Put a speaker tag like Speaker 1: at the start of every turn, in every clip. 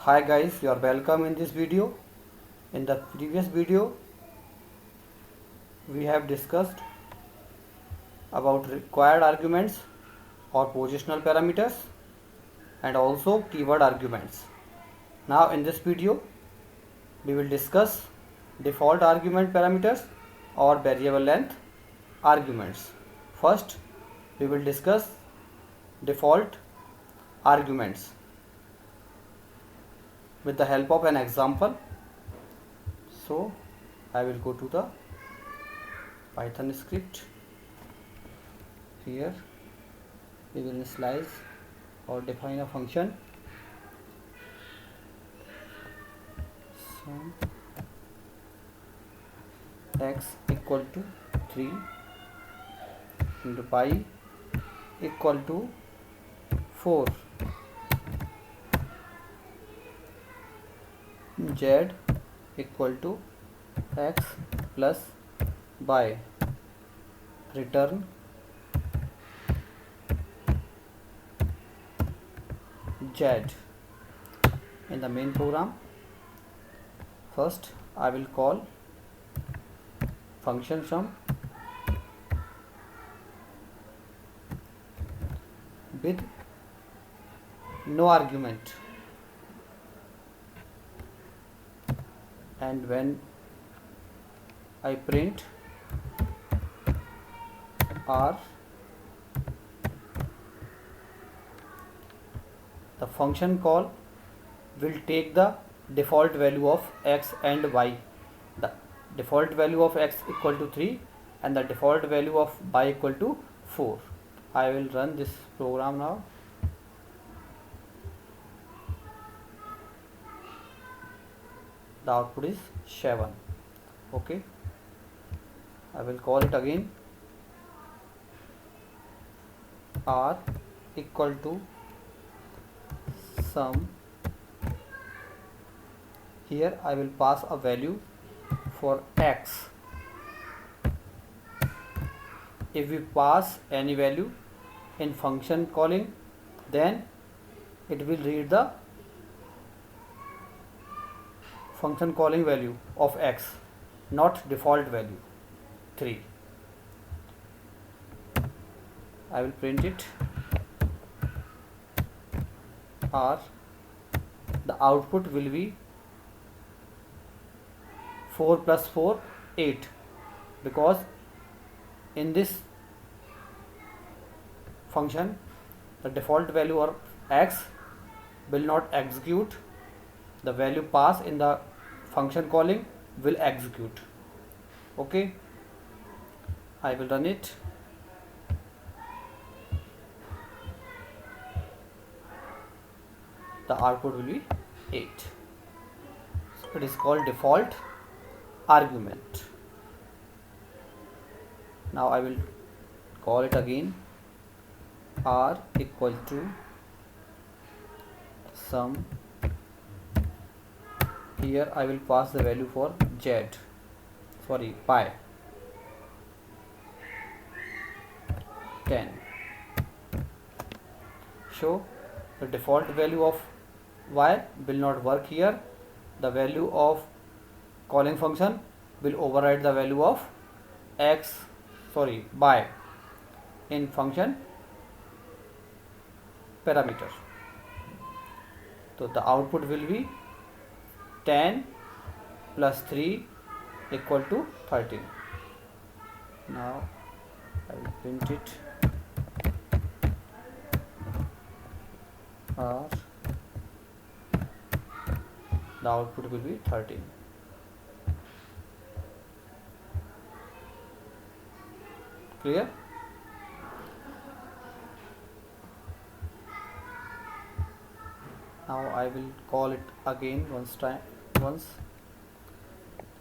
Speaker 1: Hi guys, you are welcome in this video. In the previous video we have discussed about required arguments or positional parameters and also keyword arguments. Now in this video we will discuss default argument parameters or variable length arguments. First we will discuss default arguments with the help of an example. So I will go to the Python script. Here we will initialize or define a function sum x equal to 3 into pi equal to 4, z equal to x plus y, return z. In the main program, first I will call function sum with no argument, and when I print r, the function call will take the default value of x and y. The default value of x equal to 3 and the default value of y equal to 4. I will run this program now. The output is 7. Okay, I will call it again. R equal to sum. Here I will pass a value for x. If we pass any value in function calling, then it will read the function calling value of x, not default value 3. I will print it r. The output will be 4 plus 4 8, because in this function the default value of x will not execute. The value passed in the function calling will execute. Okay, I will run it. The output will be 8. So it is called default argument. Now I will call it again. R equal to sum. Here I will pass the value for pi 10. So the default value of y will not work here. The value of calling function will override the value of y in function parameter. So the output will be 10 plus 3 equal to 13. Now I will print it r. The output will be 13. Clear? Now I will call it again once.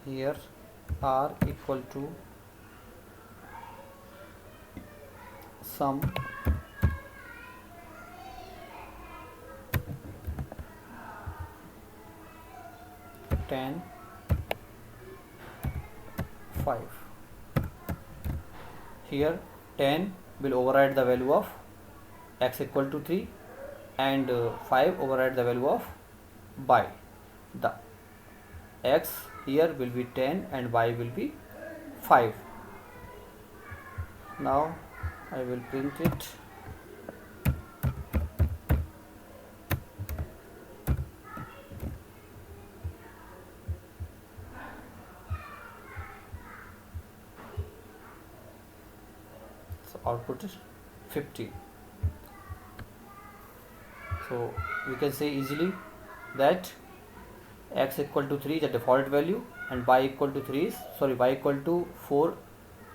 Speaker 1: Here r equal to sum ten 5. Here 10 will override the value of x equal to 3 and 5 override the value of by. The x here will be 10 and y will be 5. Now I will print it. So output is 50. So we can say easily that x equal to 3 is the default value and y equal to 3 is y equal to 4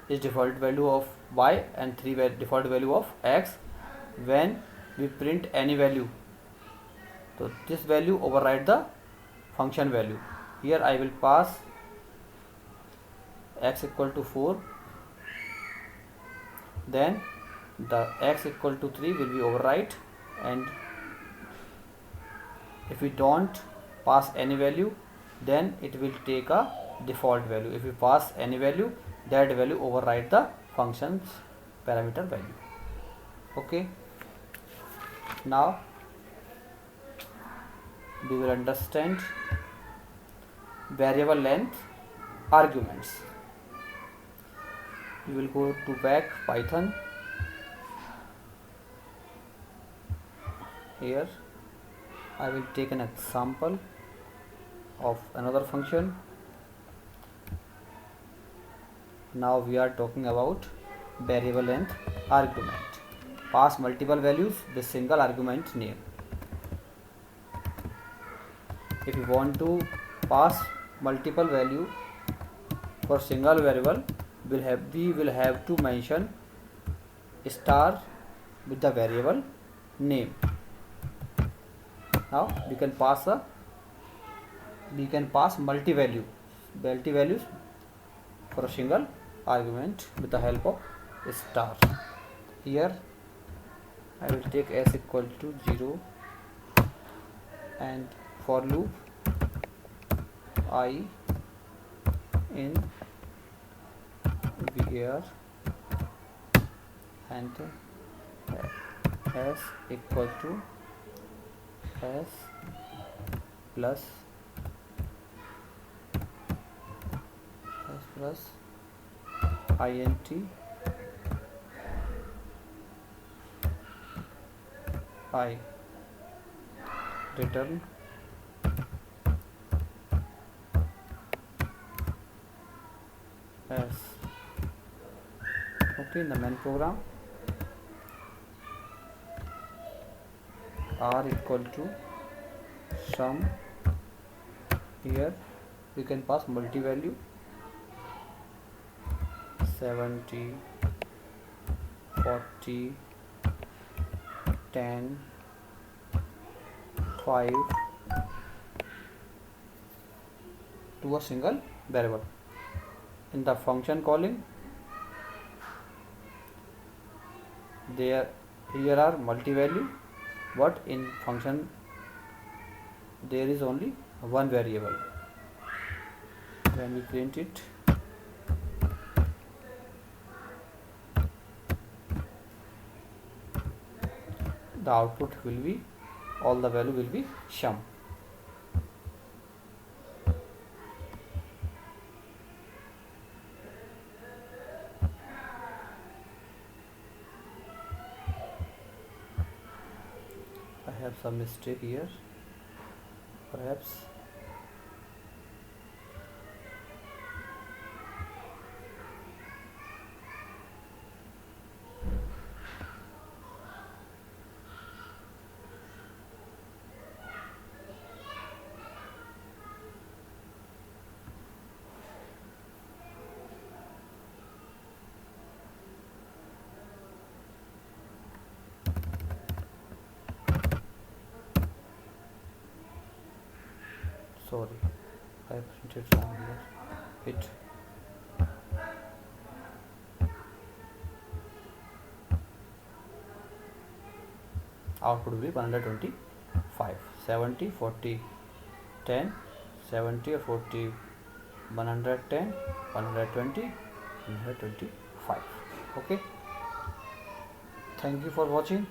Speaker 1: is default value of y and 3 default value of x. When we print any value, so this value override the function value. Here I will pass x equal to 4, then the x equal to 3 will be overwrite, and if we don't pass any value then it will take a default value. If we pass any value, that value override the function's parameter value. Okay, now we will understand variable length arguments. We will go to back Python. Here I will take an example of another function. Now we are talking about variable length argument. Pass multiple values with single argument name. If you want to pass multiple value for single variable, we will have to mention star with the variable name. Now we can pass multi values for a single argument with the help of star. Here I will take s equal to 0 and for loop I in var and s equal to s plus int I return s. Okay, in the main program r equal to sum. Here we can pass multi value 70, 40, 10, 5 to a single variable. In the function calling, here are multi value, but in function there is only one variable. When we print it, the output will be, all the value will be sum. I have some mistake here, perhaps. Sorry, I printed wrong here. It output will be 125, 70, 40, 10, 70 or 40, 110, 120, 125. Okay, thank you for watching.